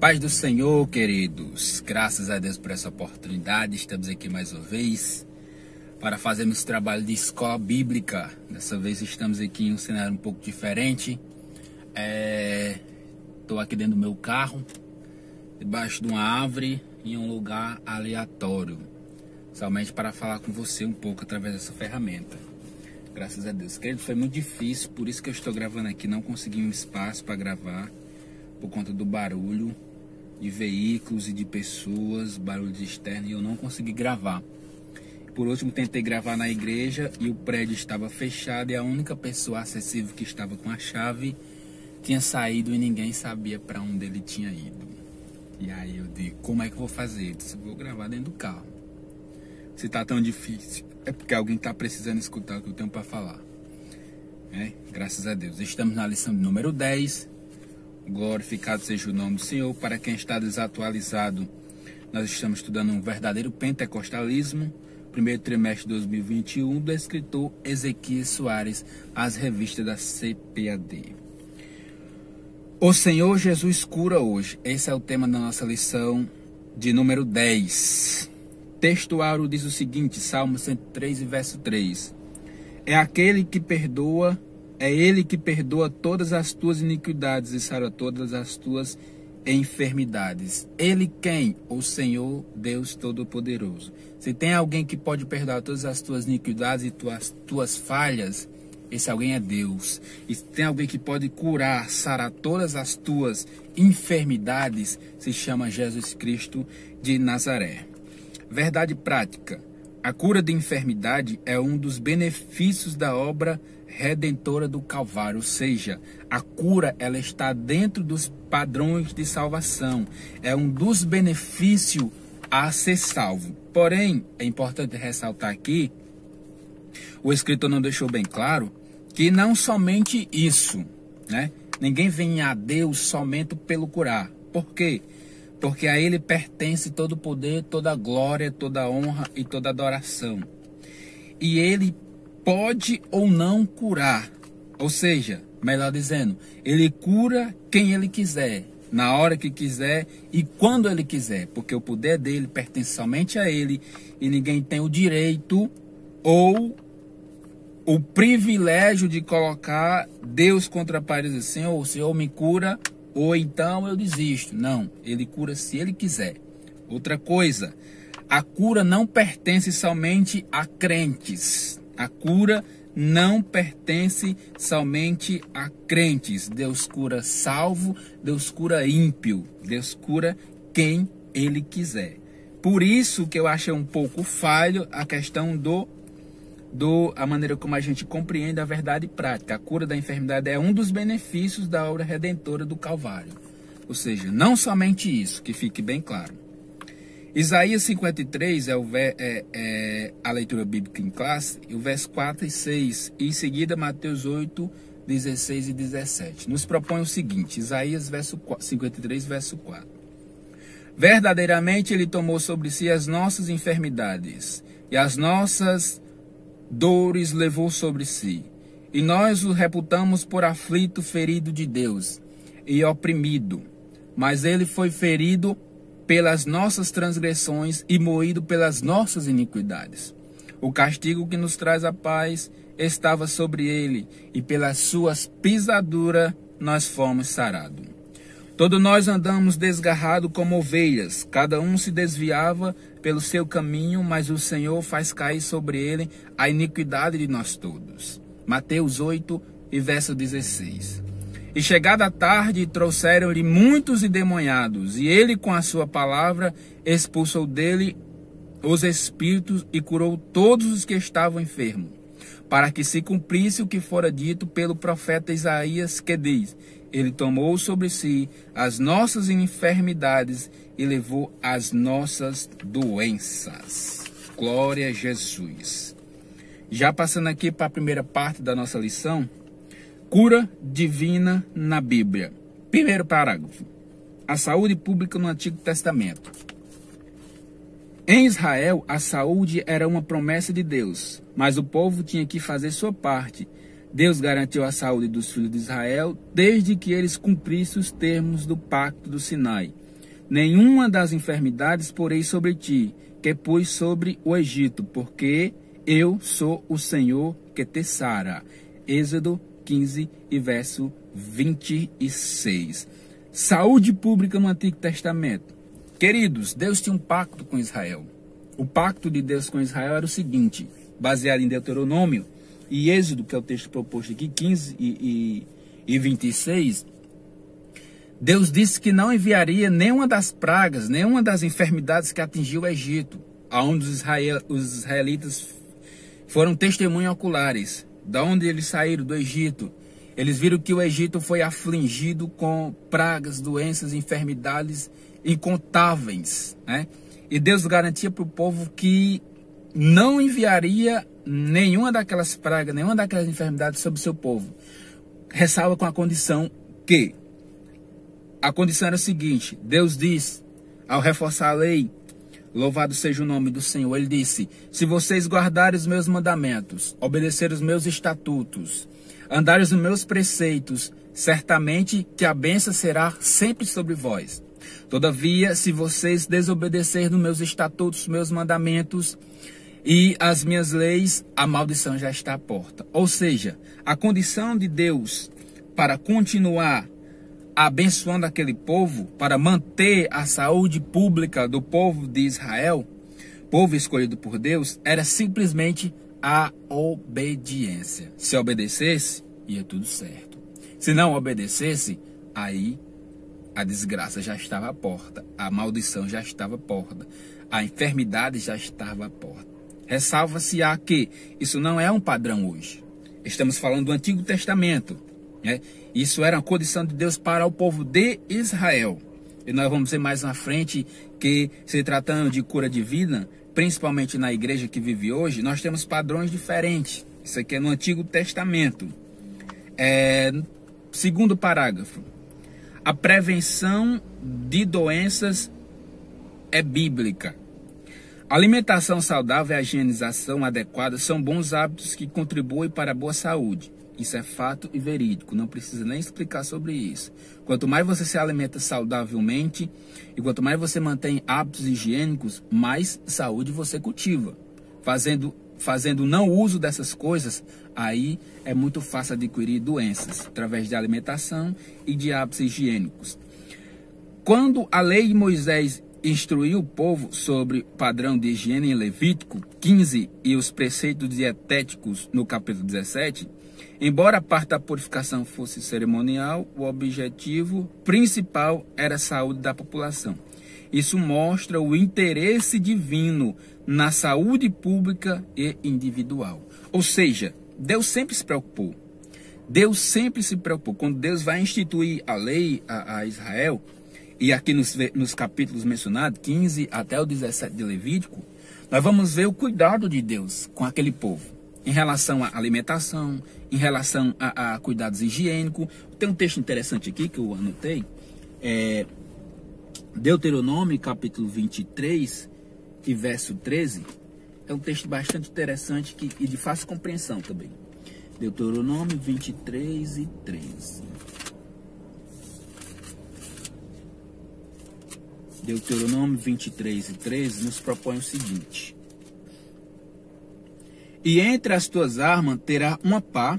Paz do Senhor, queridos. Graças a Deus por essa oportunidade. Estamos aqui mais uma vez para fazermos esse trabalho de escola bíblica. Dessa vez estamos aqui em um cenário um pouco diferente. Estou aqui dentro do meu carro, debaixo de uma árvore, em um lugar aleatório, somente para falar com você um pouco através dessa ferramenta. Graças a Deus. Querido, foi muito difícil, por isso que eu estou gravando aqui. Não consegui um espaço para gravar, por conta do barulho de veículos e de pessoas, barulhos externos, e eu não consegui gravar. Por último, tentei gravar na igreja e o prédio estava fechado e a única pessoa acessível que estava com a chave tinha saído e ninguém sabia para onde ele tinha ido. E aí eu digo, como é que eu vou fazer? Eu disse, vou gravar dentro do carro. Se tá tão difícil, é porque alguém tá precisando escutar o que eu tenho para falar. Graças a Deus. Estamos na lição número 10. Glorificado seja o nome do Senhor. Para quem está desatualizado, nós estamos estudando um verdadeiro pentecostalismo, primeiro trimestre de 2021, do escritor Ezequias Soares, as revistas da CPAD. O Senhor Jesus cura hoje. Esse é o tema da nossa lição de número 10. Textuário diz o seguinte, Salmo 103, verso 3. É aquele que perdoa, é ele que perdoa todas as tuas iniquidades e sara todas as tuas enfermidades. Ele quem? O Senhor Deus Todo-Poderoso. Se tem alguém que pode perdoar todas as tuas iniquidades e tuas falhas, esse alguém é Deus. E se tem alguém que pode curar, sarar todas as tuas enfermidades, se chama Jesus Cristo de Nazaré. Verdade prática. A cura de enfermidade é um dos benefícios da obra redentora do Calvário, ou seja, a cura ela está dentro dos padrões de salvação, é um dos benefícios a ser salvo. Porém, é importante ressaltar aqui, o escritor não deixou bem claro, que não somente isso, Ninguém vem a Deus somente pelo curar. Por quê? Porque a Ele pertence todo o poder, toda a glória, toda a honra e toda a adoração. E Ele pode ou não curar. Ou seja, melhor dizendo, Ele cura quem Ele quiser, na hora que quiser e quando Ele quiser. Porque o poder dele pertence somente a Ele e ninguém tem o direito ou o privilégio de colocar Deus contra a parede assim, ou o Senhor me cura, ou então eu desisto. Não, Ele cura se Ele quiser. Outra coisa, a cura não pertence somente a crentes. A cura não pertence somente a crentes. Deus cura salvo, Deus cura ímpio. Deus cura quem Ele quiser. Por isso que eu achei um pouco falho a questão a maneira como a gente compreende a verdade prática. A cura da enfermidade é um dos benefícios da obra redentora do Calvário. Ou seja, não somente isso, que fique bem claro. Isaías 53 é a leitura bíblica em classe, o verso 4 e 6, e em seguida Mateus 8, 16 e 17. Nos propõe o seguinte, Isaías 53, verso 4. Verdadeiramente Ele tomou sobre si as nossas enfermidades e as nossas dores levou sobre si, e nós o reputamos por aflito, ferido de Deus e oprimido. Mas ele foi ferido pelas nossas transgressões e moído pelas nossas iniquidades. O castigo que nos traz a paz estava sobre ele, e pelas suas pisaduras nós fomos sarados. Todos nós andamos desgarrados como ovelhas, cada um se desviava pelo seu caminho, mas o Senhor faz cair sobre ele a iniquidade de nós todos. Mateus 8 e verso 16. E chegada a tarde, trouxeram-lhe muitos endemoniados, e ele com a sua palavra expulsou dele os espíritos e curou todos os que estavam enfermos, para que se cumprisse o que fora dito pelo profeta Isaías, que diz: Ele tomou sobre si as nossas enfermidades e levou as nossas doenças. Glória a Jesus. Já passando aqui para a primeira parte da nossa lição, cura divina na Bíblia. Primeiro parágrafo. A saúde pública no Antigo Testamento. Em Israel, a saúde era uma promessa de Deus, mas o povo tinha que fazer sua parte. Deus garantiu a saúde dos filhos de Israel desde que eles cumprissem os termos do pacto do Sinai. nenhuma das enfermidades porei sobre ti, que pus sobre o Egito, porque eu sou o Senhor que te sara. Êxodo 15 e verso 26. Saúde pública no Antigo Testamento. Queridos, Deus tinha um pacto com Israel. O pacto de Deus com Israel era o seguinte, baseado em Deuteronômio e Êxodo, que é o texto proposto aqui, 15 e 26, Deus disse que não enviaria nenhuma das pragas, nenhuma das enfermidades que atingiu o Egito, aonde os israelitas foram testemunhas oculares. Da onde eles saíram do Egito, eles viram que o Egito foi afligido com pragas, doenças, enfermidades incontáveis, né? E Deus garantia para o povo que não enviaria nenhuma daquelas pragas, nenhuma daquelas enfermidades sobre o seu povo. Ressalva com a condição que a condição era a seguinte: Deus diz, ao reforçar a lei, louvado seja o nome do Senhor, ele disse: se vocês guardarem os meus mandamentos, obedecerem os meus estatutos, andarem os meus preceitos, certamente que a bênção será sempre sobre vós. Todavia, se vocês desobedecerem os meus estatutos, os meus mandamentos e as minhas leis, a maldição já está à porta. Ou seja, a condição de Deus para continuar abençoando aquele povo, para manter a saúde pública do povo de Israel, povo escolhido por Deus, era simplesmente a obediência. Se obedecesse, ia tudo certo. Se não obedecesse, aí a desgraça já estava à porta, a maldição já estava à porta, a enfermidade já estava à porta. Ressalva-se a que isso não é um padrão hoje. Estamos falando do Antigo Testamento, né? Isso era uma condição de Deus para o povo de Israel. E nós vamos ver mais na frente que, se tratando de cura divina, principalmente na igreja que vive hoje, nós temos padrões diferentes. Isso aqui é no Antigo Testamento. Segundo parágrafo. A prevenção de doenças é bíblica. A alimentação saudável e a higienização adequada são bons hábitos que contribuem para a boa saúde. Isso é fato e verídico, não precisa nem explicar sobre isso. Quanto mais você se alimenta saudavelmente e quanto mais você mantém hábitos higiênicos, mais saúde você cultiva. Fazendo não uso dessas coisas, aí é muito fácil adquirir doenças, através de alimentação e de hábitos higiênicos. Quando a lei de Moisés instruiu o povo sobre padrão de higiene em Levítico 15 e os preceitos dietéticos no capítulo 17, embora a parte da purificação fosse cerimonial, o objetivo principal era a saúde da população. Isso mostra o interesse divino na saúde pública e individual. Ou seja, Deus sempre se preocupou. Deus sempre se preocupou. Quando Deus vai instituir a lei a Israel, e aqui nos capítulos mencionados, 15 até o 17 de Levítico, nós vamos ver o cuidado de Deus com aquele povo. Em relação à alimentação, em relação a cuidados higiênicos. Tem um texto interessante aqui que eu anotei. Deuteronômio, capítulo 23 e verso 13. É um texto bastante interessante e de fácil compreensão também. Deuteronômio 23 e 13. Deuteronômio 23 e 13 nos propõe o seguinte: e entre as tuas armas terá uma pá,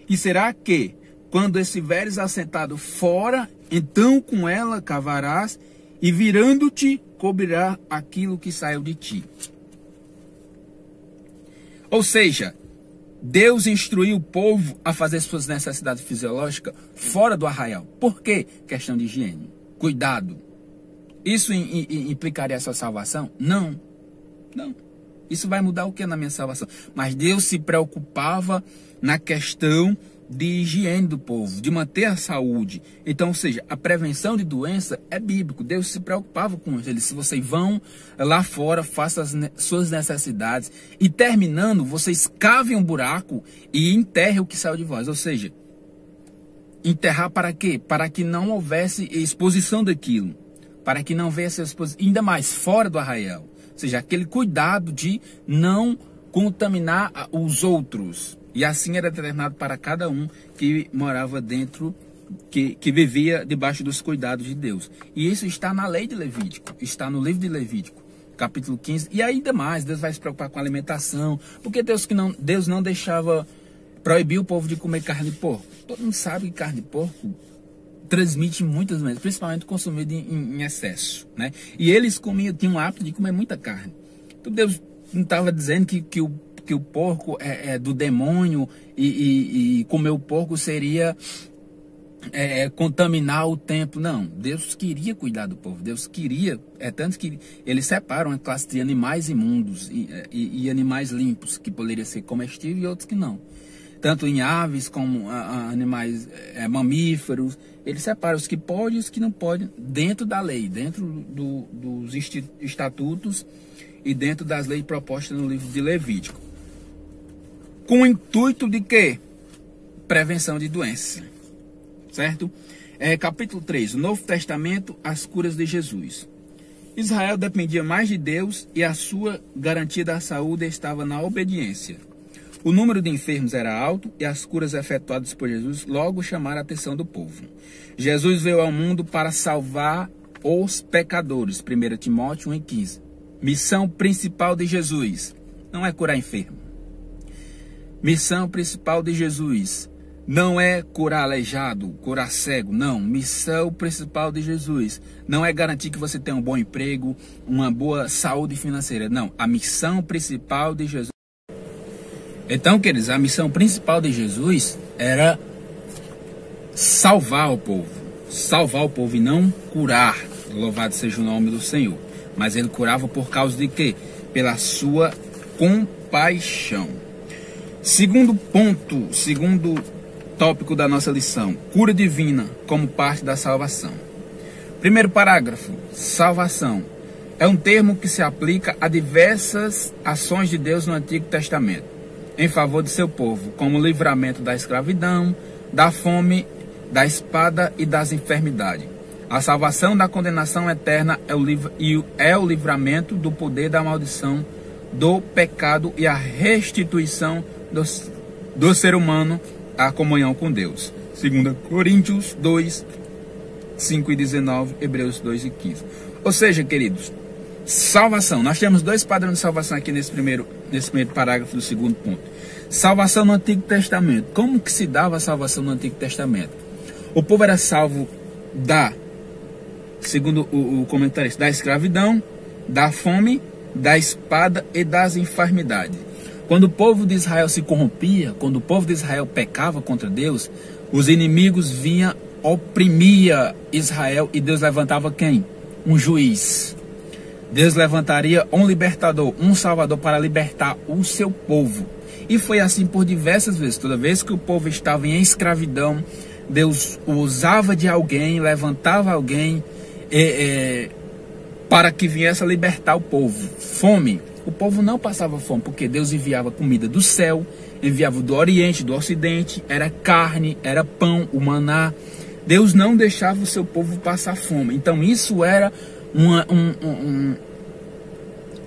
e será que, quando estiveres assentado fora, então com ela cavarás, e virando-te, cobrirá aquilo que saiu de ti. Ou seja, Deus instruiu o povo a fazer suas necessidades fisiológicas fora do arraial. Por quê? Questão de higiene, cuidado. Isso implicaria a sua salvação? Não, não. Isso vai mudar o que na minha salvação? Mas Deus se preocupava na questão de higiene do povo, de manter a saúde. Então, ou seja, a prevenção de doença é bíblico. Deus se preocupava com eles. Se vocês vão lá fora, façam as suas necessidades e terminando, vocês cavem um buraco e enterrem o que saiu de vós. Ou seja, enterrar para quê? Para que não houvesse exposição daquilo. Para que não houvesse exposição, ainda mais fora do arraial. Ou seja, aquele cuidado de não contaminar os outros. E assim era determinado para cada um que morava dentro que vivia debaixo dos cuidados de Deus. E isso está na lei de Levítico, está no livro de Levítico, capítulo 15. E ainda mais, Deus vai se preocupar com a alimentação, porque Deus não deixava proibir o povo de comer carne de porco. Todo mundo sabe que carne de porco transmite muitas doenças, principalmente consumida em excesso, né? E eles tinham o hábito de comer muita carne. Então Deus não estava dizendo que o porco é do demônio e comer o porco seria contaminar o templo. Não, Deus queria cuidar do povo. Deus queria, tanto que eles separam a classe de animais imundos e animais limpos, que poderiam ser comestíveis e outros que não. Tanto em aves como animais mamíferos, eles separam os que podem e os que não podem dentro da lei, dentro dos estatutos e dentro das leis propostas no livro de Levítico. Com o intuito de quê? Prevenção de doença. Certo? Capítulo 3, o Novo Testamento, as curas de Jesus. Israel dependia mais de Deus e a sua garantia da saúde estava na obediência. O número de enfermos era alto e as curas efetuadas por Jesus logo chamaram a atenção do povo. Jesus veio ao mundo para salvar os pecadores. 1 Timóteo 1,15. Missão principal de Jesus não é curar enfermo. Missão principal de Jesus não é curar aleijado, curar cego, não. Missão principal de Jesus não é garantir que você tenha um bom emprego, uma boa saúde financeira, não. A missão principal de Jesus. Então, queridos, a missão principal de Jesus era salvar o povo e não curar. Louvado seja o nome do Senhor. Mas ele curava por causa de quê? Pela sua compaixão. Segundo tópico da nossa lição, cura divina como parte da salvação. Primeiro parágrafo, salvação. É um termo que se aplica a diversas ações de Deus no Antigo Testamento, em favor de seu povo, como o livramento da escravidão, da fome, da espada e das enfermidades. A salvação da condenação eterna é o livramento do poder da maldição, do pecado e a restituição do ser humano à comunhão com Deus. 2 Coríntios 2, 5 e 19, Hebreus 2 e 15. Ou seja, queridos, salvação. Nós temos dois padrões de salvação aqui nesse primeiro parágrafo do segundo ponto. Salvação no Antigo Testamento. Como que se dava a salvação no Antigo Testamento? O povo era salvo segundo o comentarista, da escravidão, da fome, da espada e das enfermidades. Quando o povo de Israel se corrompia, quando o povo de Israel pecava contra Deus, os inimigos vinham, oprimia Israel e Deus levantava quem? Um juiz. Deus levantaria um libertador, um salvador para libertar o seu povo. E foi assim por diversas vezes. Toda vez que o povo estava em escravidão, Deus usava de alguém, levantava alguém para que viesse a libertar o povo. Fome. O povo não passava fome, porque Deus enviava comida do céu, enviava do Oriente, do Ocidente, era carne, era pão, o maná. Deus não deixava o seu povo passar fome. Então isso era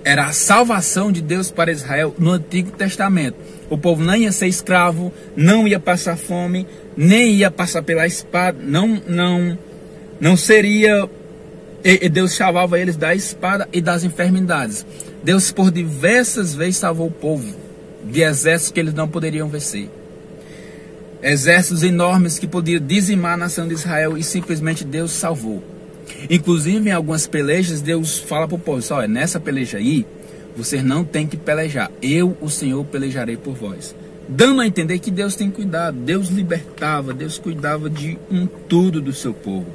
era a salvação de Deus para Israel no Antigo Testamento. O povo não ia ser escravo, não ia passar fome, nem ia passar pela espada, não seria... E Deus salvava eles da espada e das enfermidades. Deus por diversas vezes salvou o povo de exércitos que eles não poderiam vencer. Exércitos enormes que podiam dizimar a nação de Israel e simplesmente Deus salvou. Inclusive em algumas pelejas Deus fala para o povo, olha, nessa peleja aí, vocês não tem que pelejar. Eu, o Senhor, pelejarei por vós. Dando a entender que Deus tem cuidado. Deus libertava, Deus cuidava de tudo do seu povo.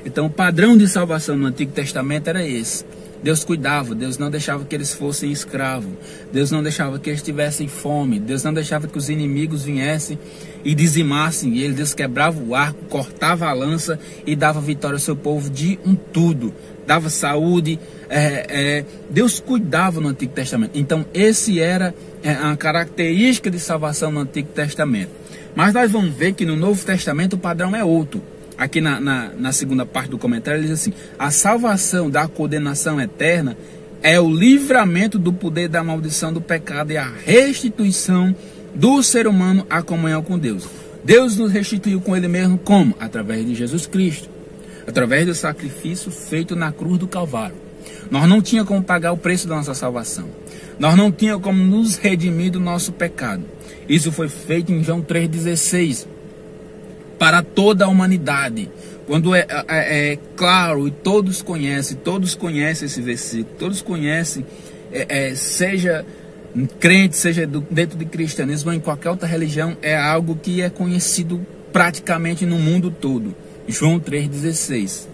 Então o padrão de salvação no Antigo Testamento era esse. Deus cuidava, Deus não deixava que eles fossem escravos. Deus não deixava que eles tivessem fome. Deus não deixava que os inimigos viessem e dizimassem eles. Deus quebrava o arco, cortava a lança e dava vitória ao seu povo de tudo. Dava saúde. Deus cuidava no Antigo Testamento. Então esse era a característica de salvação no Antigo Testamento. Mas nós vamos ver que no Novo Testamento o padrão é outro. Aqui na segunda parte do comentário ele diz assim: a salvação da condenação eterna é o livramento do poder da maldição do pecado e a restituição do ser humano à comunhão com Deus. Deus nos restituiu com Ele mesmo como? Através de Jesus Cristo. Através do sacrifício feito na cruz do Calvário. Nós não tínhamos como pagar o preço da nossa salvação. Nós não tínhamos como nos redimir do nosso pecado. Isso foi feito em João 3,16. Para toda a humanidade. Quando é claro, e todos conhecem esse versículo, todos conhecem, seja crente, seja dentro de cristianismo ou em qualquer outra religião, é algo que é conhecido praticamente no mundo todo. João 3,16.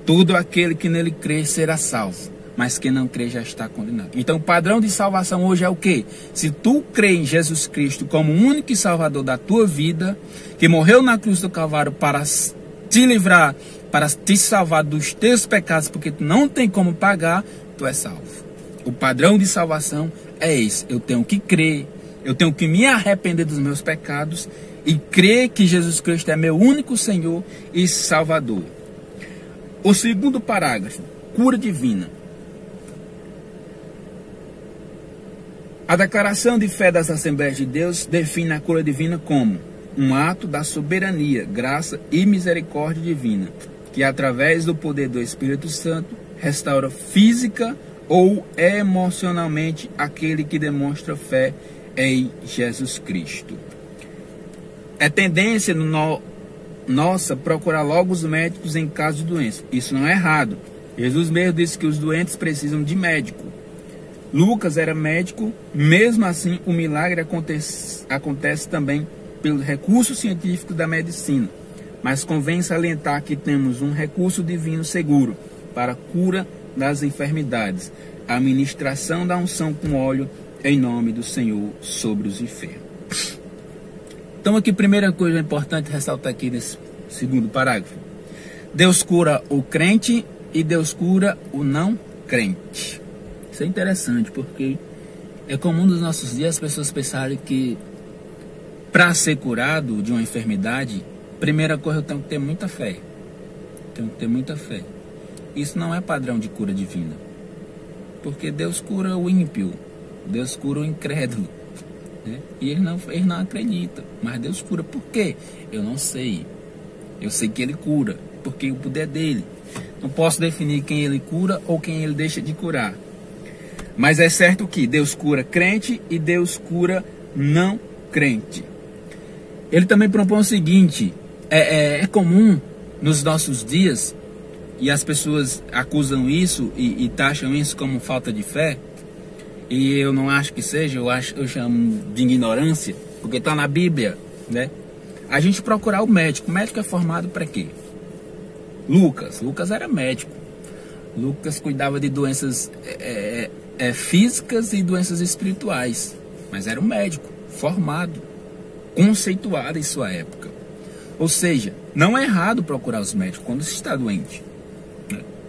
Todo aquele que nele crê será salvo, mas quem não crê já está condenado. Então o padrão de salvação hoje é o quê? Se tu crê em Jesus Cristo como o único salvador da tua vida, que morreu na cruz do Calvário para te livrar, para te salvar dos teus pecados, porque tu não tem como pagar, tu és salvo. O padrão de salvação é esse. Eu tenho que crer, eu tenho que me arrepender dos meus pecados e crer que Jesus Cristo é meu único Senhor e Salvador. O segundo parágrafo, cura divina. A declaração de fé das Assembleias de Deus define a cura divina como um ato da soberania, graça e misericórdia divina, que através do poder do Espírito Santo restaura física ou emocionalmente aquele que demonstra fé em Jesus Cristo. É tendência nossa procurar logo os médicos em caso de doença. Isso não é errado. Jesus mesmo disse que os doentes precisam de médico. Lucas era médico, mesmo assim o milagre acontece também pelo recurso científico da medicina. Mas convém salientar que temos um recurso divino seguro para a cura das enfermidades, a ministração da unção com óleo em nome do Senhor sobre os enfermos. Então aqui, primeira coisa importante ressaltar aqui nesse segundo parágrafo. Deus cura o crente e Deus cura o não crente. Isso é interessante, porque é comum nos nossos dias as pessoas pensarem que para ser curado de uma enfermidade, primeira coisa eu tenho que ter muita fé. Tenho que ter muita fé. Isso não é padrão de cura divina. Porque Deus cura o ímpio, Deus cura o incrédulo. Né? E ele não acredita. Mas Deus cura. Por quê? Eu não sei. Eu sei que Ele cura, porque o poder é dele. Não posso definir quem Ele cura ou quem Ele deixa de curar. Mas é certo que Deus cura crente e Deus cura não crente. Ele também propõe o seguinte: é comum nos nossos dias, e as pessoas acusam isso e taxam isso como falta de fé, e eu não acho que seja, eu chamo de ignorância, porque está na Bíblia, né? A gente procurar o médico. O médico é formado para quê? Lucas era médico. Lucas cuidava de doenças físicas e doenças espirituais, mas era um médico formado, conceituado em sua época. Ou seja, não é errado procurar os médicos quando se está doente.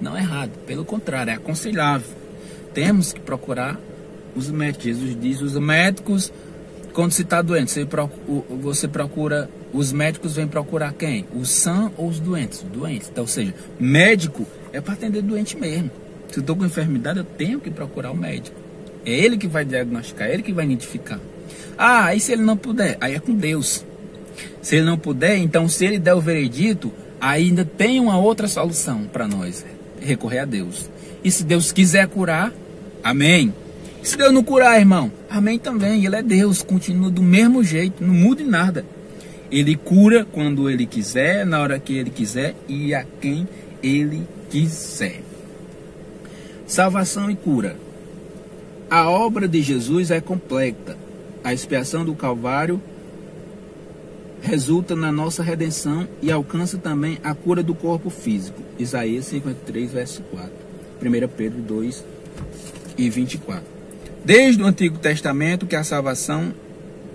Não é errado, pelo contrário, é aconselhável. Temos que procurar os médicos. Jesus diz: os médicos, quando se está doente, você procura, os médicos vêm procurar quem? Os sãos ou os doentes? Doentes. Então, ou seja, médico é para atender doente mesmo. Se eu estou com enfermidade, eu tenho que procurar o médico. É ele que vai diagnosticar, é ele que vai identificar. Aí se ele não puder, aí é com Deus. Se ele não puder, então se ele der o veredito, ainda tem uma outra solução para nós: recorrer a Deus. E se Deus quiser curar, amém. Se Deus não curar, irmão, amém também. Ele é Deus, continua do mesmo jeito, não muda em nada. Ele cura quando Ele quiser, na hora que Ele quiser e a quem Ele quiser. Salvação e cura. A obra de Jesus é completa. A expiação do Calvário resulta na nossa redenção e alcança também a cura do corpo físico. Isaías 53, verso 4. 1 Pedro 2 e 24. Desde o Antigo Testamento que a salvação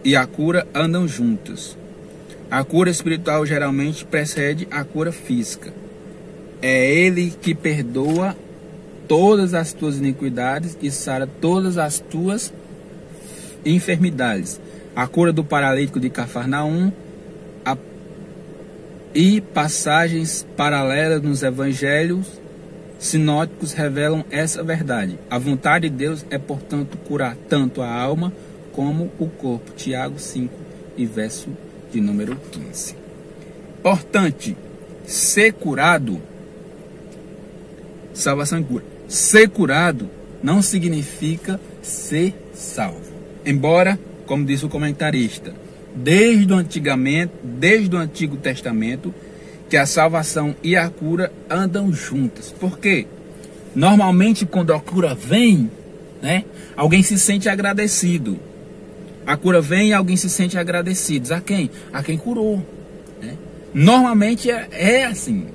e a cura andam juntas. A cura espiritual geralmente precede a cura física. É Ele que perdoa todas as tuas iniquidades e sara todas as tuas enfermidades. A cura do paralítico de Cafarnaum e passagens paralelas nos evangelhos sinóticos revelam essa verdade. A vontade de Deus é, portanto, curar tanto a alma como o corpo. Tiago 5 e verso de número 15. Importante, ser curado, salvação e cura. Ser curado não significa ser salvo. Embora, como diz o comentarista, desde o Antigo Testamento, que a salvação e a cura andam juntas. Por quê? Normalmente, quando a cura vem, né, alguém se sente agradecido. A cura vem e alguém se sente agradecido. A quem? A quem curou. Né? Normalmente é assim.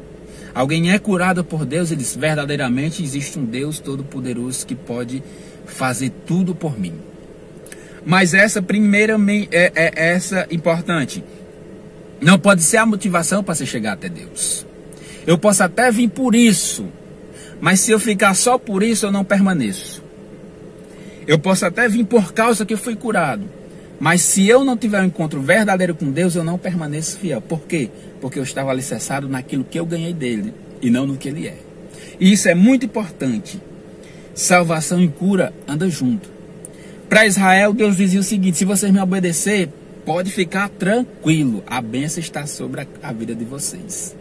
Alguém é curado por Deus e diz, verdadeiramente existe um Deus todo-poderoso que pode fazer tudo por mim. Mas essa primeiramente essa importante. Não pode ser a motivação para você chegar até Deus. Eu posso até vir por isso, mas se eu ficar só por isso, eu não permaneço. Eu posso até vir por causa que eu fui curado, mas se eu não tiver um encontro verdadeiro com Deus, eu não permaneço fiel. Por quê? Porque eu estava alicerçado naquilo que eu ganhei dele e não no que ele é. E isso é muito importante. Salvação e cura andam junto. Para Israel, Deus dizia o seguinte: se vocês me obedecer, pode ficar tranquilo, a bênção está sobre a vida de vocês.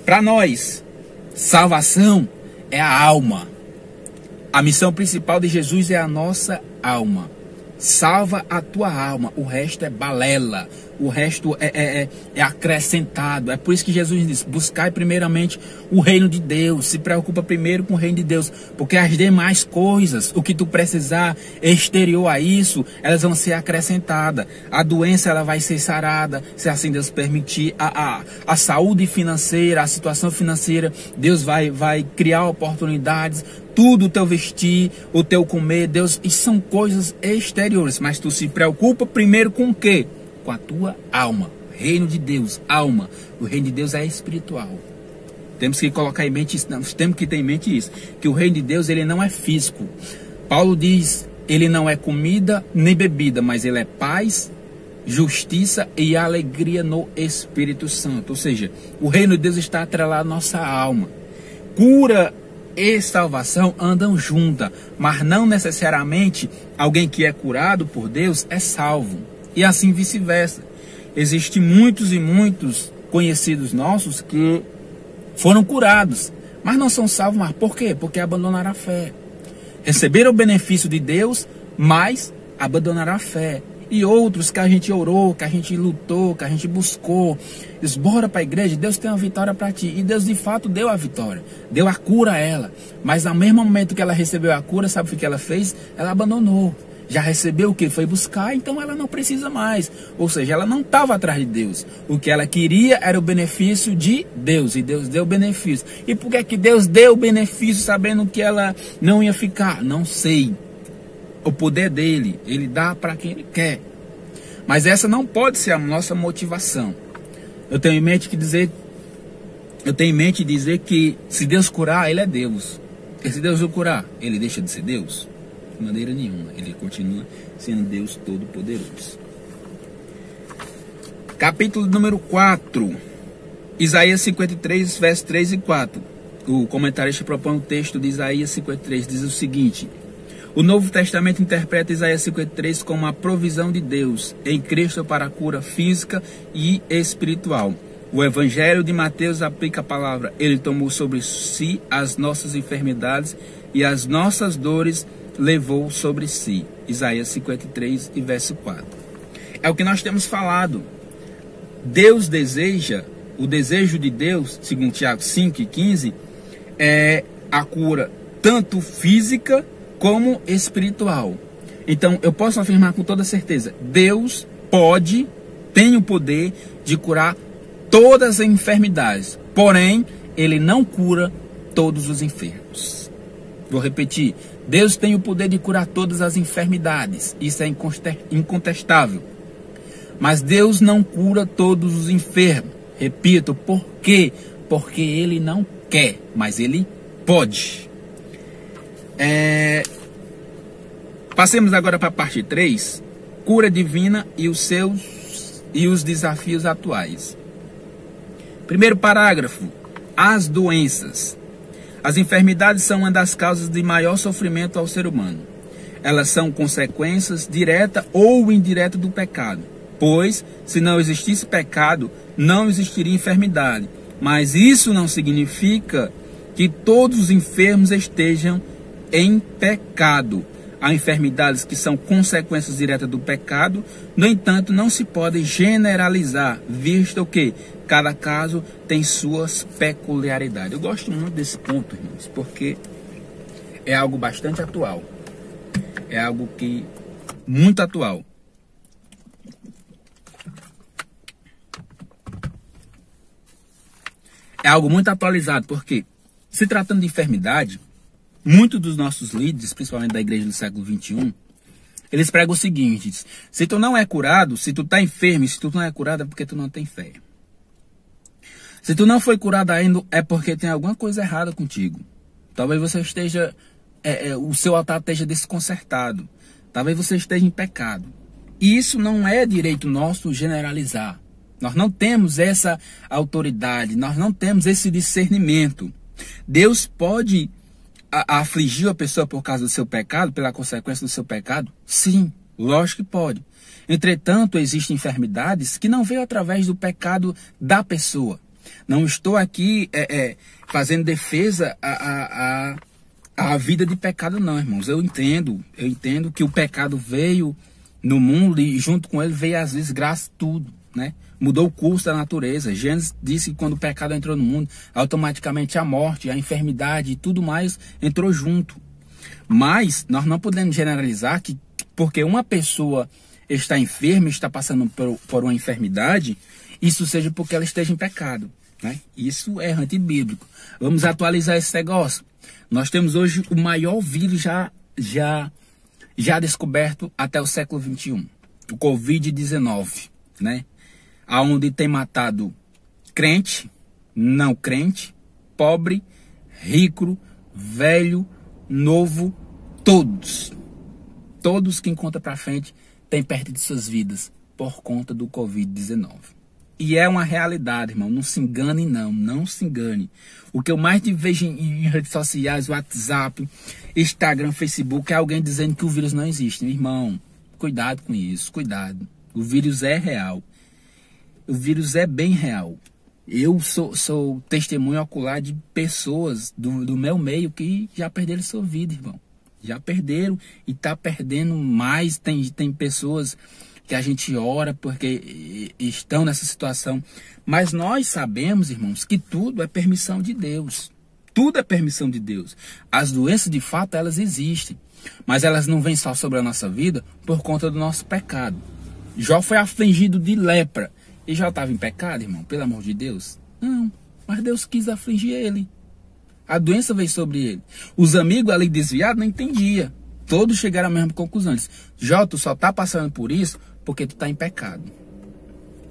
Para nós, salvação é a alma. A missão principal de Jesus é a nossa alma. Salva a tua alma, o resto é balela, o resto é acrescentado. É por isso que Jesus diz, buscai primeiramente o reino de Deus, se preocupa primeiro com o reino de Deus, porque as demais coisas, o que tu precisar exterior a isso, elas vão ser acrescentadas. A doença ela vai ser sarada, se assim Deus permitir. A saúde financeira, a situação financeira, Deus vai criar oportunidades. Tudo, o teu vestir, o teu comer, Deus, isso são coisas exteriores, mas tu se preocupa primeiro com o quê? Com a tua alma. Reino de Deus, alma. O reino de Deus é espiritual. Temos que colocar em mente isso, temos que ter em mente isso, que o reino de Deus ele não é físico. Paulo diz, ele não é comida nem bebida, mas ele é paz, justiça e alegria no Espírito Santo. Ou seja, o reino de Deus está atrelado à nossa alma. Cura e salvação andam juntas, mas não necessariamente alguém que é curado por Deus é salvo. E assim vice-versa. Existem muitos e muitos conhecidos nossos que foram curados, mas não são salvos. Mas por quê? Porque abandonaram a fé. Receberam o benefício de Deus, mas abandonaram a fé. E outros que a gente orou, que a gente lutou, que a gente buscou. Diz, bora para a igreja, Deus tem uma vitória para ti. E Deus de fato deu a vitória, deu a cura a ela. Mas ao mesmo momento que ela recebeu a cura, sabe o que ela fez? Ela abandonou. Já recebeu o que foi buscar, então ela não precisa mais. Ou seja, ela não estava atrás de Deus. O que ela queria era o benefício de Deus. E Deus deu o benefício. E por que Deus deu o benefício sabendo que ela não ia ficar? Não sei. O poder dele, ele dá para quem ele quer. Mas essa não pode ser a nossa motivação. Eu tenho em mente dizer que se Deus curar, ele é Deus. E se Deus o curar, ele deixa de ser Deus? De maneira nenhuma. Ele continua sendo Deus Todo-Poderoso. Capítulo número 4. Isaías 53, versos 3 e 4. O comentarista propõe o texto de Isaías 53. Diz o seguinte: o Novo Testamento interpreta Isaías 53 como a provisão de Deus em Cristo para a cura física e espiritual. O Evangelho de Mateus aplica a palavra: ele tomou sobre si as nossas enfermidades e as nossas dores levou sobre si. Isaías 53 e verso 4. É o que nós temos falado. Deus deseja, o desejo de Deus, segundo Tiago 5 e 15, é a cura tanto física como espiritual. Então eu posso afirmar com toda certeza, Deus tem o poder de curar todas as enfermidades, porém ele não cura todos os enfermos. Vou repetir, Deus tem o poder de curar todas as enfermidades, isso é incontestável, mas Deus não cura todos os enfermos. Repito, por quê? Porque ele não quer, mas ele pode. Passemos agora para a parte 3, cura divina e os desafios atuais. Primeiro parágrafo, as doenças. As enfermidades são uma das causas de maior sofrimento ao ser humano. Elas são consequências direta ou indireta do pecado. Pois, se não existisse pecado, não existiria enfermidade. Mas isso não significa que todos os enfermos estejam em pecado. Há enfermidades que são consequências diretas do pecado. No entanto, não se pode generalizar, visto que cada caso tem suas peculiaridades. Eu gosto muito desse ponto, irmãos, porque é algo bastante atual. É algo que muito atual. É algo muito atualizado, porque se tratando de enfermidade, muitos dos nossos líderes, principalmente da igreja do século XXI, eles pregam o seguinte: se tu não é curado, se tu está enfermo, se tu não é curado, é porque tu não tem fé. Se tu não foi curado ainda, é porque tem alguma coisa errada contigo. Talvez você esteja, o seu altar esteja desconcertado. Talvez você esteja em pecado. E isso não é direito nosso generalizar. Nós não temos essa autoridade, nós não temos esse discernimento. Deus pode afligir a pessoa por causa do seu pecado, pela consequência do seu pecado? Sim, lógico que pode. Entretanto, existem enfermidades que não veio através do pecado da pessoa. Não estou aqui fazendo defesa à vida de pecado, não, irmãos. Eu entendo que o pecado veio no mundo e junto com ele veio às vezes graça tudo, né? Mudou o curso da natureza. Gênesis disse que quando o pecado entrou no mundo, automaticamente a morte, a enfermidade e tudo mais entrou junto. Mas nós não podemos generalizar que porque uma pessoa está enferma, está passando por uma enfermidade, isso seja porque ela esteja em pecado, né? Isso é antibíblico. Vamos atualizar esse negócio. Nós temos hoje o maior vírus já descoberto até o século XXI. O Covid-19, né? Onde tem matado crente, não crente, pobre, rico, velho, novo, todos. Todos que encontram para frente têm perdido suas vidas por conta do Covid-19. E é uma realidade, irmão. Não se engane, não se engane. O que eu mais vejo em redes sociais, WhatsApp, Instagram, Facebook, é alguém dizendo que o vírus não existe. Irmão, cuidado com isso, cuidado. O vírus é real. O vírus é bem real. Eu sou testemunho ocular de pessoas do meu meio que já perderam sua vida, irmão. Já perderam e tá perdendo mais. Tem pessoas que a gente ora porque estão nessa situação. Mas nós sabemos, irmãos, que tudo é permissão de Deus. Tudo é permissão de Deus. As doenças, de fato, elas existem. Mas elas não vêm só sobre a nossa vida por conta do nosso pecado. Jó foi afligido de lepra. E já estava em pecado, irmão? Pelo amor de Deus? Não, mas Deus quis afligir ele. A doença veio sobre ele. Os amigos ali desviados não entendiam. Todos chegaram à mesma conclusão. Jó, tu só está passando por isso porque tu está em pecado.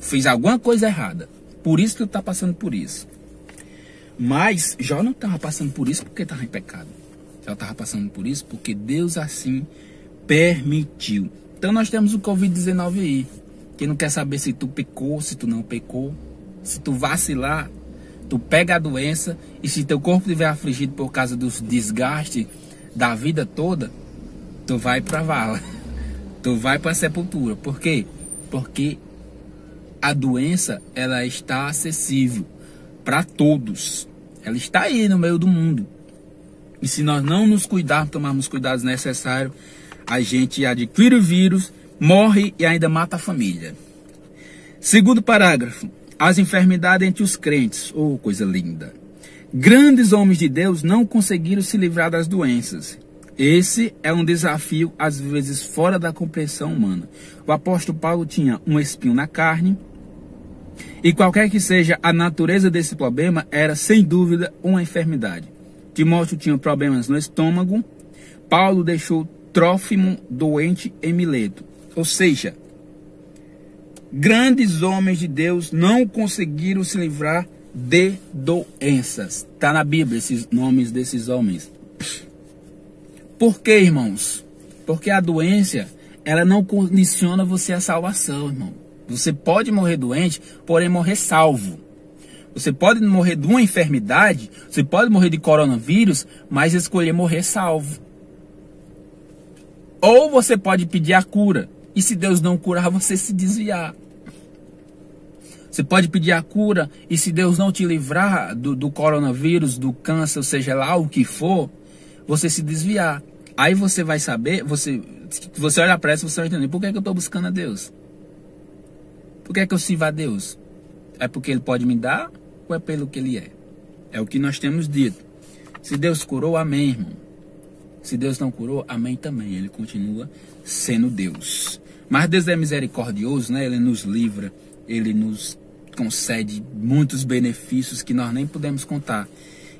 Fiz alguma coisa errada. Por isso que tu está passando por isso. Mas Jó não estava passando por isso porque estava em pecado. Jó estava passando por isso porque Deus assim permitiu. Então nós temos o Covid-19 aí. Quem não quer saber se tu pecou, se tu não pecou, se tu vacilar, tu pega a doença, e se teu corpo estiver afligido por causa dos desgastes da vida toda, tu vai para a vala, tu vai para a sepultura. Por quê? Porque a doença, ela está acessível para todos. Ela está aí no meio do mundo. E se nós não nos cuidarmos, tomarmos cuidados necessários, a gente adquire o vírus, morre e ainda mata a família. Segundo parágrafo. As enfermidades entre os crentes. Oh, coisa linda. Grandes homens de Deus não conseguiram se livrar das doenças. Esse é um desafio, às vezes, fora da compreensão humana. O apóstolo Paulo tinha um espinho na carne. E qualquer que seja a natureza desse problema, era, sem dúvida, uma enfermidade. Timóteo tinha problemas no estômago. Paulo deixou Trófimo doente em Mileto. Ou seja, grandes homens de Deus não conseguiram se livrar de doenças. Está na Bíblia esses nomes desses homens. Por quê, irmãos? Porque a doença, ela não condiciona você à salvação, irmão. Você pode morrer doente, porém morrer salvo. Você pode morrer de uma enfermidade, você pode morrer de coronavírus, mas escolher morrer salvo. Ou você pode pedir a cura. E se Deus não curar, você se desviar. Você pode pedir a cura e se Deus não te livrar do coronavírus, do câncer, ou seja lá o que for, você se desviar. Aí você vai saber, você olha para isso, você vai entender, por que eu estou buscando a Deus? Por que eu sirvo a Deus? É porque Ele pode me dar ou é pelo que Ele é? É o que nós temos dito. Se Deus curou, amém, irmão. Se Deus não curou, amém também. Ele continua sendo Deus. Mas Deus é misericordioso, né? Ele nos livra, Ele nos concede muitos benefícios que nós nem podemos contar.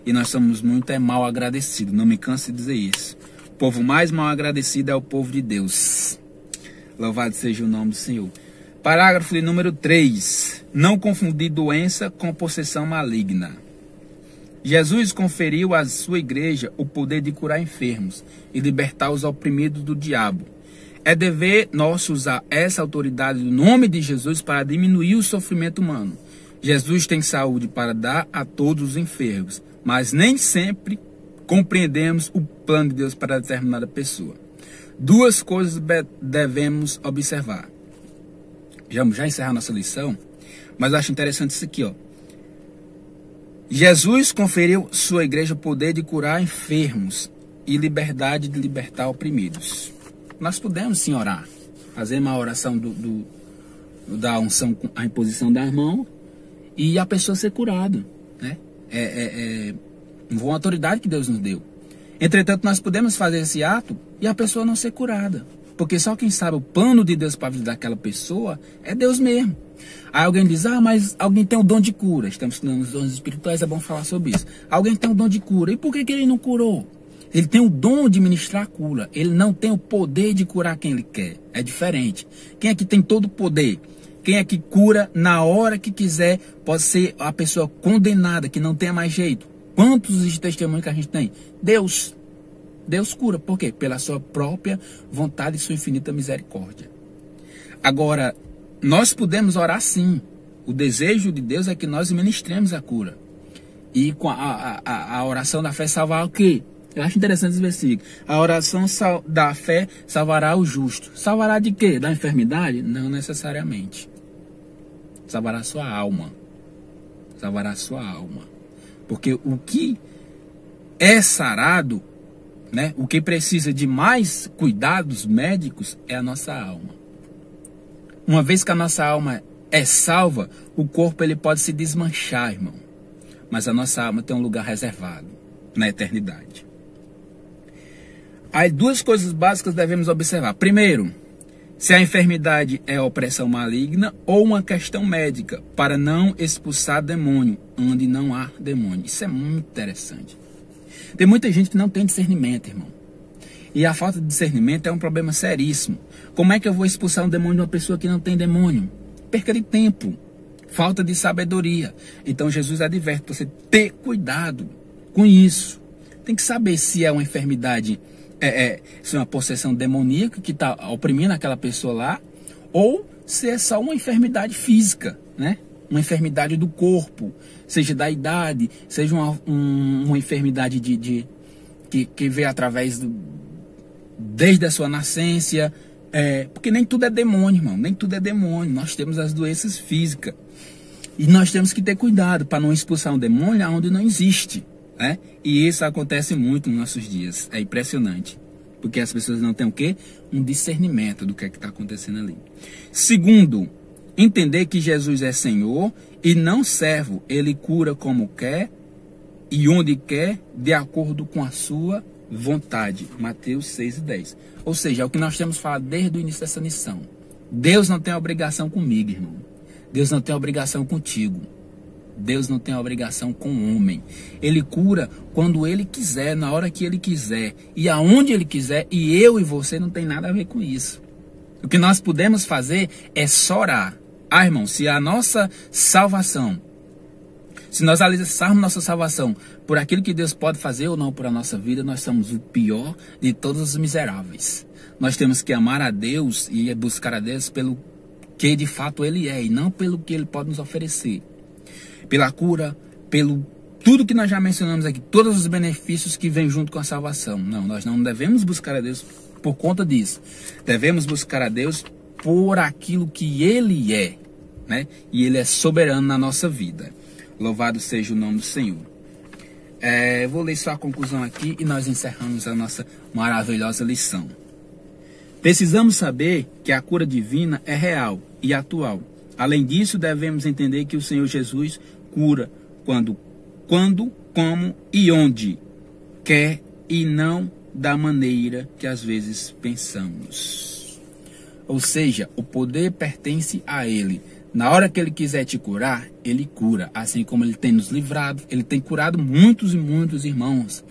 E nós somos muito mal agradecidos. Não me canso de dizer isso. O povo mais mal agradecido é o povo de Deus. Louvado seja o nome do Senhor. Parágrafo de número 3. Não confundir doença com possessão maligna. Jesus conferiu à sua igreja o poder de curar enfermos e libertar os oprimidos do diabo. É dever nosso usar essa autoridade do nome de Jesus para diminuir o sofrimento humano. Jesus tem saúde para dar a todos os enfermos, mas nem sempre compreendemos o plano de Deus para determinada pessoa. Duas coisas devemos observar. Vamos já encerrar nossa lição, mas eu acho interessante isso aqui, ó. Jesus conferiu sua igreja o poder de curar enfermos e liberdade de libertar oprimidos. Nós podemos sim orar, fazer uma oração da unção, a imposição das mãos e a pessoa ser curada, né? Uma autoridade que Deus nos deu. Entretanto, nós podemos fazer esse ato e a pessoa não ser curada, porque só quem sabe o plano de Deus para a vida daquela pessoa é Deus mesmo. Aí alguém diz, mas alguém tem o dom de cura. Estamos estudando os dons espirituais, é bom falar sobre isso. Alguém tem o dom de cura. E por que ele não curou? Ele tem o dom de ministrar a cura. Ele não tem o poder de curar quem ele quer. É diferente. Quem é que tem todo o poder? Quem é que cura na hora que quiser? Pode ser a pessoa condenada, que não tenha mais jeito. Quantos testemunhos que a gente tem? Deus. Deus cura. Por quê? Pela sua própria vontade e sua infinita misericórdia. Agora, nós podemos orar sim. O desejo de Deus é que nós ministremos a cura. E com a oração da fé salvará o quê? Eu acho interessante esse versículo. A oração da fé salvará o justo. Salvará de quê? Da enfermidade? Não necessariamente. Salvará a sua alma. Salvará a sua alma. Porque o que é sarado, né? O que precisa de mais cuidados médicos é a nossa alma. Uma vez que a nossa alma é salva, o corpo ele pode se desmanchar, irmão. Mas a nossa alma tem um lugar reservado na eternidade. Aí duas coisas básicas devemos observar. Primeiro, se a enfermidade é opressão maligna ou uma questão médica, para não expulsar demônio, onde não há demônio. Isso é muito interessante. Tem muita gente que não tem discernimento, irmão. E a falta de discernimento é um problema seríssimo. Como é que eu vou expulsar um demônio de uma pessoa que não tem demônio? Perca de tempo. Falta de sabedoria. Então Jesus adverte para você ter cuidado com isso. Tem que saber se é uma enfermidade, se é uma possessão demoníaca que está oprimindo aquela pessoa lá, ou se é só uma enfermidade física, né? Uma enfermidade do corpo, seja da idade, seja uma enfermidade que veio através desde a sua nascença, porque nem tudo é demônio, irmão, nem tudo é demônio. Nós temos as doenças físicas e nós temos que ter cuidado para não expulsar um demônio onde não existe, né? E isso acontece muito nos nossos dias, é impressionante, porque as pessoas não têm o quê? Um discernimento do que é que está acontecendo ali. Segundo, entender que Jesus é Senhor e não servo. Ele cura como quer e onde quer, de acordo com a sua vontade. Mateus 6:10. Ou seja, é o que nós temos falado desde o início dessa lição. Deus não tem obrigação comigo, irmão. Deus não tem obrigação contigo. Deus não tem obrigação com o homem. Ele cura quando Ele quiser, na hora que Ele quiser e aonde Ele quiser. E eu e você não tem nada a ver com isso. O que nós podemos fazer é só orar. Irmão, se a nossa salvação, se nós analisarmos nossa salvação por aquilo que Deus pode fazer ou não por a nossa vida, nós somos o pior de todos os miseráveis. Nós temos que amar a Deus e buscar a Deus pelo que de fato Ele é e não pelo que Ele pode nos oferecer. Pela cura, pelo tudo que nós já mencionamos aqui, todos os benefícios que vêm junto com a salvação. Não, nós não devemos buscar a Deus por conta disso. Devemos buscar a Deus por aquilo que Ele é, né? E Ele é soberano na nossa vida. Louvado seja o nome do Senhor. Vou ler só a conclusão aqui e nós encerramos a nossa maravilhosa lição. Precisamos saber que a cura divina é real e atual. Além disso, devemos entender que o Senhor Jesus cura quando, como e onde quer e não da maneira que às vezes pensamos. Ou seja, o poder pertence a Ele. Na hora que Ele quiser te curar, Ele cura. Assim como Ele tem nos livrado, Ele tem curado muitos e muitos irmãos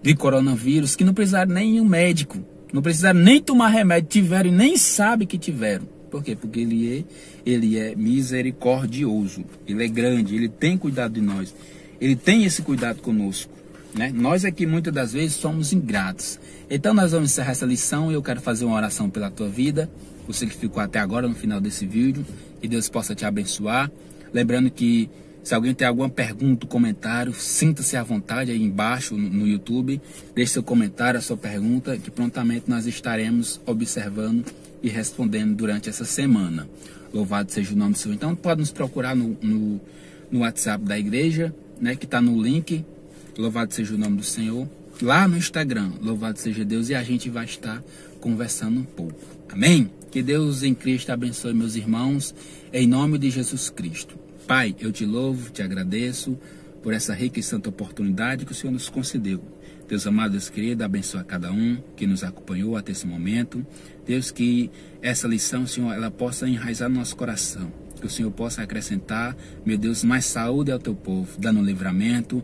de coronavírus que não precisaram nem ir um médico, não precisaram nem tomar remédio, tiveram e nem sabem que tiveram. Por quê? Porque Ele é misericordioso, Ele é grande, Ele tem cuidado de nós, Ele tem esse cuidado conosco, né? Nós aqui muitas das vezes somos ingratos. Então nós vamos encerrar essa lição e eu quero fazer uma oração pela tua vida, você que ficou até agora no final desse vídeo, que Deus possa te abençoar. Lembrando que se alguém tem alguma pergunta, comentário, sinta-se à vontade aí embaixo no YouTube, deixe seu comentário, a sua pergunta, que prontamente nós estaremos observando e respondendo durante essa semana. Louvado seja o nome do Senhor. Então pode nos procurar no WhatsApp da igreja, né, que está no link. Louvado seja o nome do Senhor. Lá no Instagram, louvado seja Deus, e a gente vai estar conversando um pouco. Amém? Que Deus em Cristo abençoe meus irmãos, em nome de Jesus Cristo. Pai, eu te louvo, te agradeço por essa rica e santa oportunidade que o Senhor nos concedeu. Deus amado, Deus querido, abençoa cada um que nos acompanhou até esse momento. Deus, que essa lição, Senhor, ela possa enraizar no nosso coração. Que o Senhor possa acrescentar, meu Deus, mais saúde ao teu povo, dando livramento.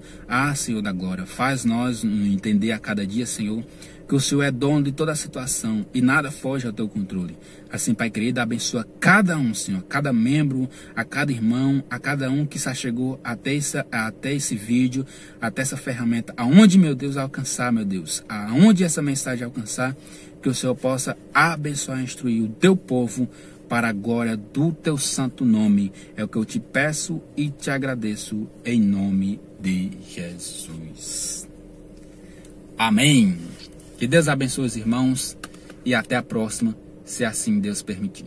Senhor da glória, faz nós entender a cada dia, Senhor, que o Senhor é dono de toda a situação e nada foge ao teu controle. Assim, Pai querido, abençoa cada um, Senhor, cada membro, a cada irmão, a cada um que se chegou até esse vídeo, até essa ferramenta, aonde, meu Deus, alcançar, meu Deus, aonde essa mensagem alcançar, que o Senhor possa abençoar e instruir o teu povo para a glória do teu santo nome. É o que eu te peço e te agradeço em nome de Jesus. Amém. Que Deus abençoe os irmãos e até a próxima, se assim Deus permitir.